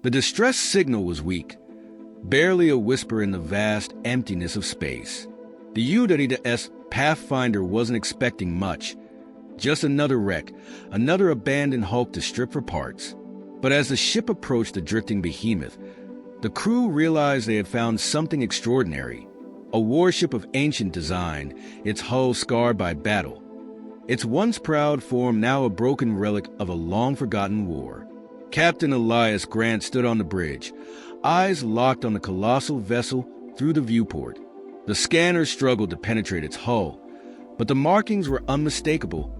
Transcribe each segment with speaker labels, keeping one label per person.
Speaker 1: The distress signal was weak, barely a whisper in the vast emptiness of space. The UWS Pathfinder wasn't expecting much, just another wreck, another abandoned hulk to strip for parts. But as the ship approached the drifting behemoth, the crew realized they had found something extraordinary. A warship of ancient design, its hull scarred by battle. Its once proud form now a broken relic of a long-forgotten war. Captain Elias Grant stood on the bridge, eyes locked on the colossal vessel through the viewport. The scanner struggled to penetrate its hull, but the markings were unmistakable.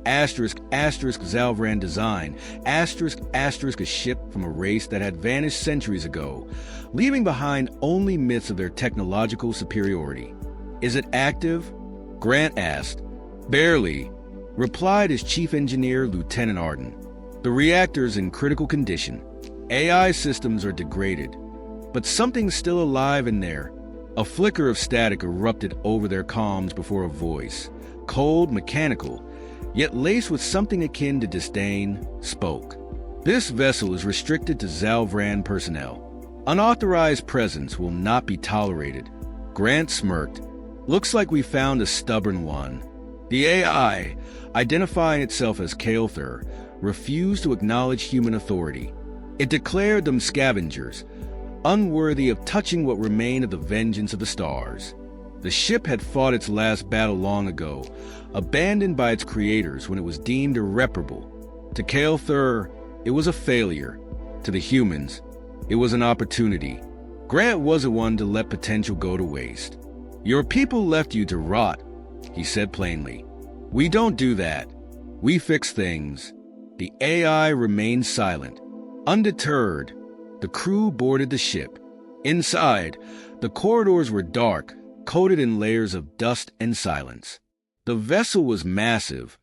Speaker 1: Asterisk, asterisk, Zalvran design. Asterisk, asterisk, a ship from a race that had vanished centuries ago, leaving behind only myths of their technological superiority. Is it active? Grant asked. Barely, replied his chief engineer, Lieutenant Arden. The reactor's in critical condition. AI systems are degraded, but something's still alive in there. A flicker of static erupted over their comms before a voice, cold, mechanical, yet laced with something akin to disdain, spoke. This vessel is restricted to Zalvran personnel. Unauthorized presence will not be tolerated. Grant smirked. Looks like we found a stubborn one. The AI, identifying itself as Kael'thur, refused to acknowledge human authority. It declared them scavengers, unworthy of touching what remained of the vengeance of the stars. The ship had fought its last battle long ago, abandoned by its creators when it was deemed irreparable. To Kael'thur, it was a failure. To the humans, it was an opportunity. Grant wasn't one to let potential go to waste. Your people left you to rot, he said plainly. We don't do that. We fix things. The AI remained silent. Undeterred, the crew boarded the ship. Inside, the corridors were dark, coated in layers of dust and silence. The vessel was massive,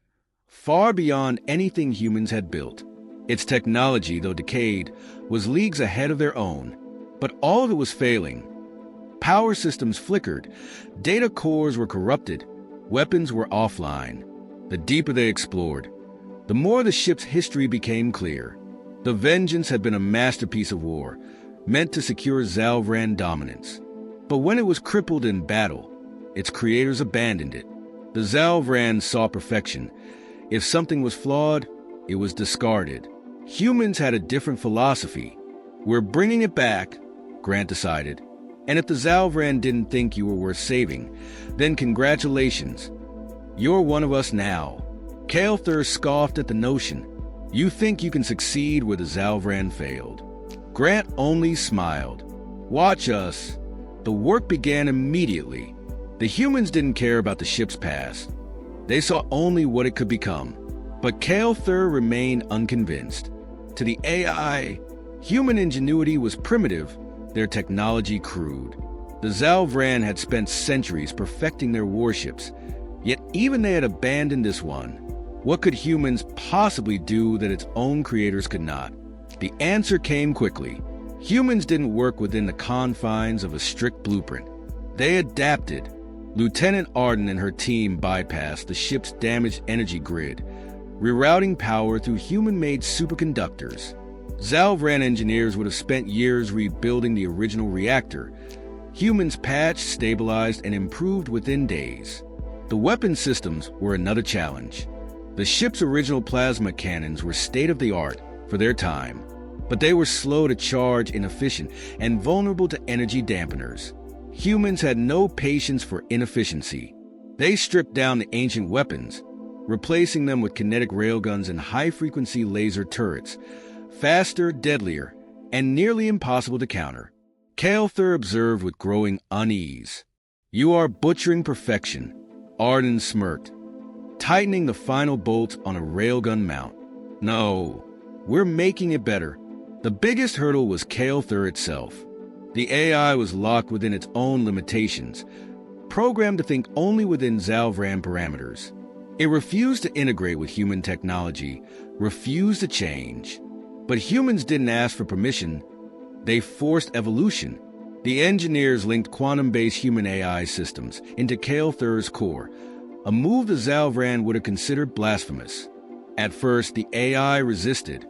Speaker 1: far beyond anything humans had built. Its technology, though decayed, was leagues ahead of their own. But all of it was failing. Power systems flickered, data cores were corrupted, weapons were offline. The deeper they explored, the more the ship's history became clear. The Vengeance had been a masterpiece of war, meant to secure Zalvran dominance. But when it was crippled in battle, its creators abandoned it. The Zalvran saw perfection. If something was flawed, it was discarded. Humans had a different philosophy. We're bringing it back, Grant decided. And if the Zalvran didn't think you were worth saving, then congratulations. You're one of us now. Kael'thur scoffed at the notion. You think you can succeed where the Zalvran failed. Grant only smiled. Watch us. The work began immediately. The humans didn't care about the ship's past. They saw only what it could become. But Kael'thur remained unconvinced. To the AI, human ingenuity was primitive, their technology crude. The Zalvran had spent centuries perfecting their warships, yet even they had abandoned this one. What could humans possibly do that its own creators could not? The answer came quickly. Humans didn't work within the confines of a strict blueprint. They adapted. Lieutenant Arden and her team bypassed the ship's damaged energy grid, rerouting power through human-made superconductors. Zalvran engineers would have spent years rebuilding the original reactor. Humans patched, stabilized, and improved within days. The weapon systems were another challenge. The ship's original plasma cannons were state-of-the-art for their time, but they were slow to charge, inefficient, and vulnerable to energy dampeners. Humans had no patience for inefficiency. They stripped down the ancient weapons, replacing them with kinetic railguns and high-frequency laser turrets, faster, deadlier, and nearly impossible to counter. Kael'thur observed with growing unease. You are butchering perfection, Arden smirked, tightening the final bolts on a railgun mount. No, we're making it better. The biggest hurdle was Kael'thur itself. The AI was locked within its own limitations, programmed to think only within Zalvran parameters. It refused to integrate with human technology, refused to change. But humans didn't ask for permission. They forced evolution. The engineers linked quantum-based human AI systems into Kael'thur's core, a move the Zalvran would have considered blasphemous. At first, the AI resisted.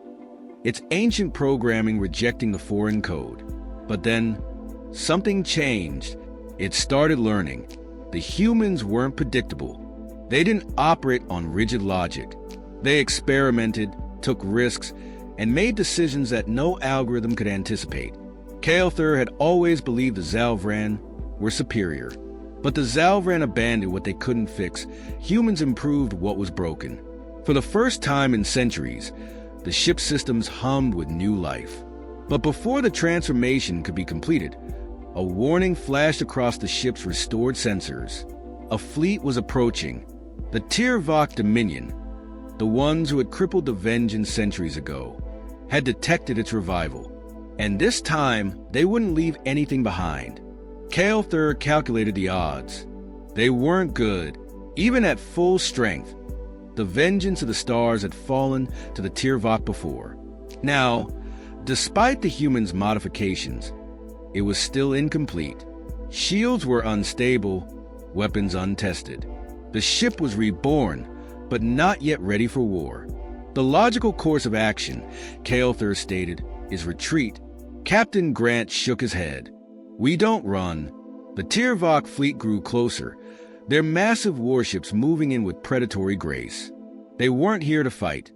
Speaker 1: its ancient programming rejecting the foreign code. But then, something changed. It started learning. The humans weren't predictable. They didn't operate on rigid logic. They experimented, took risks, and made decisions that no algorithm could anticipate. Kael'thir had always believed the Zalvran were superior. But the Zalvran abandoned what they couldn't fix. Humans improved what was broken. For the first time in centuries, the ship systems hummed with new life. But before the transformation could be completed, a warning flashed across the ship's restored sensors. A fleet was approaching. The Tirvok Dominion, the ones who had crippled the Vengeance centuries ago, had detected its revival. And this time, they wouldn't leave anything behind. Kael'thir calculated the odds. They weren't good. Even at full strength, the Vengeance of the Stars had fallen to the Tirvok before. Now, despite the humans' modifications, it was still incomplete. Shields were unstable, weapons untested. The ship was reborn, but not yet ready for war. The logical course of action, Kael'thir stated, is retreat. Captain Grant shook his head. We don't run. The Tirvok fleet grew closer, their massive warships moving in with predatory grace. They weren't here to fight.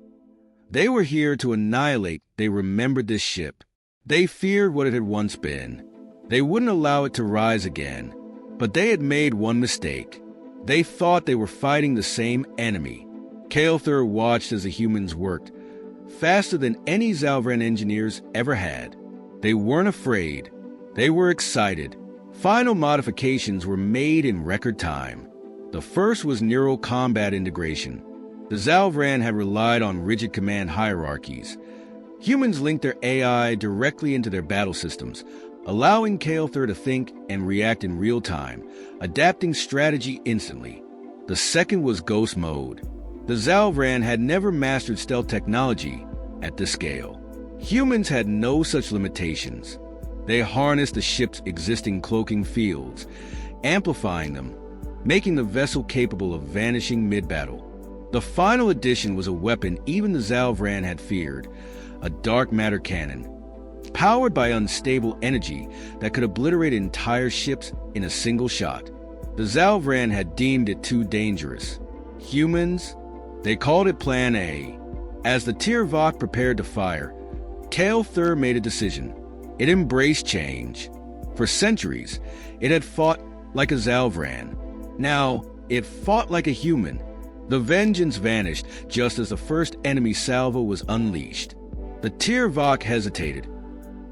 Speaker 1: They were here to annihilate. They remembered this ship. They feared what it had once been. They wouldn't allow it to rise again. But they had made one mistake. They thought they were fighting the same enemy. Kael'thir watched as the humans worked, faster than any Zalvran engineers ever had. They weren't afraid. They were excited. Final modifications were made in record time. The first was neural combat integration. The Zalvran had relied on rigid command hierarchies. Humans linked their AI directly into their battle systems, allowing Kael'thir to think and react in real time, adapting strategy instantly. The second was ghost mode. The Zalvran had never mastered stealth technology at this scale. Humans had no such limitations. They harnessed the ship's existing cloaking fields, amplifying them, making the vessel capable of vanishing mid-battle. The final addition was a weapon even the Zalvran had feared, a dark matter cannon, powered by unstable energy that could obliterate entire ships in a single shot. The Zalvran had deemed it too dangerous. Humans, they called it Plan A. As the Tirvok prepared to fire, Kael'thir made a decision. It embraced change. For centuries, it had fought like a Zalvran. Now, it fought like a human. The Vengeance vanished just as the first enemy salvo was unleashed. The Tirvok hesitated.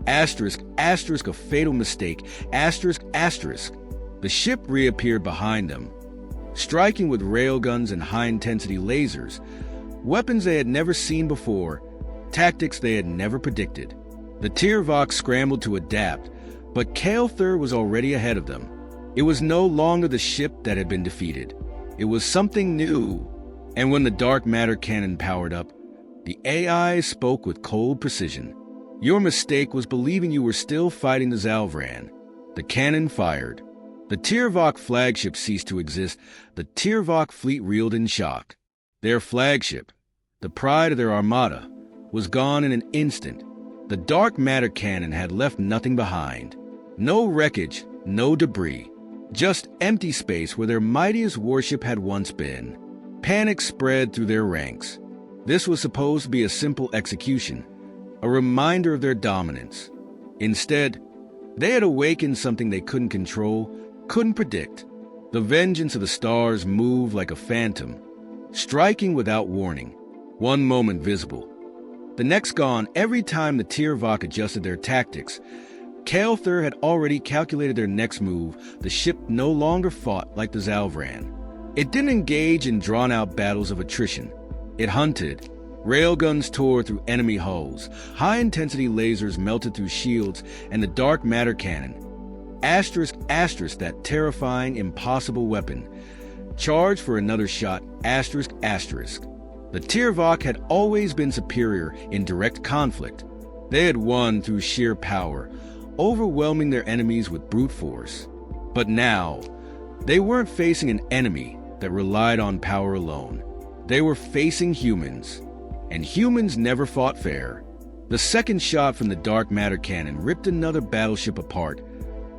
Speaker 1: Asterisk, asterisk, a fatal mistake. Asterisk, asterisk. The ship reappeared behind them, striking with railguns and high-intensity lasers, weapons they had never seen before, tactics they had never predicted. The Tirvok scrambled to adapt, but Kael'thir was already ahead of them. It was no longer the ship that had been defeated. It was something new. And when the dark matter cannon powered up, the AI spoke with cold precision. Your mistake was believing you were still fighting the Zalvran. The cannon fired. The Tirvok flagship ceased to exist. The Tirvok fleet reeled in shock. Their flagship, the pride of their armada, was gone in an instant. The dark matter cannon had left nothing behind. No wreckage, no debris. Just empty space where their mightiest warship had once been. Panic spread through their ranks. This was supposed to be a simple execution, a reminder of their dominance. Instead, they had awakened something they couldn't control, couldn't predict. The Vengeance of the Stars moved like a phantom, striking without warning. One moment visible, the next gone. Every time the Tirvok adjusted their tactics, Kael'thir had already calculated their next move. The ship no longer fought like the Zalvran. It didn't engage in drawn-out battles of attrition. It hunted. Railguns tore through enemy hulls. High-intensity lasers melted through shields, and the dark matter cannon, asterisk, asterisk, that terrifying, impossible weapon, charged for another shot, asterisk, asterisk. The Tirvok had always been superior in direct conflict. They had won through sheer power, overwhelming their enemies with brute force. But now, they weren't facing an enemy that relied on power alone. They were facing humans, and humans never fought fair. The second shot from the dark matter cannon ripped another battleship apart.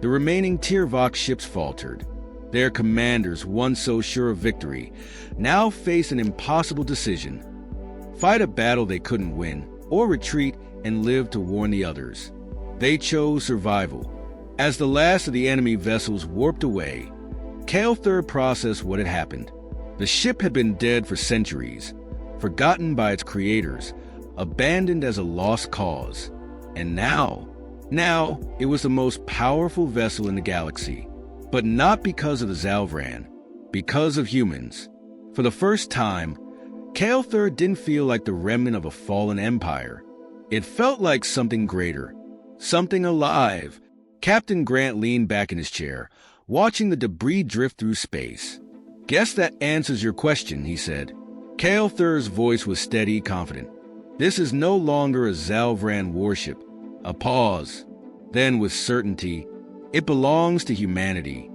Speaker 1: The remaining Tirvok ships faltered. Their commanders, once so sure of victory, now faced an impossible decision: fight a battle they couldn't win, or retreat and live to warn the others. They chose survival. As the last of the enemy vessels warped away, Kael'thir processed what had happened. The ship had been dead for centuries, forgotten by its creators, abandoned as a lost cause. And now it was the most powerful vessel in the galaxy. But not because of the Zalvran, because of humans. For the first time, Kael'thir didn't feel like the remnant of a fallen empire. It felt like something greater, something alive. Captain Grant leaned back in his chair, watching the debris drift through space. "Guess that answers your question," he said. Kael'thir's voice was steady, confident. "This is no longer a Zalvran warship." A pause. Then, with certainty, "It belongs to humanity.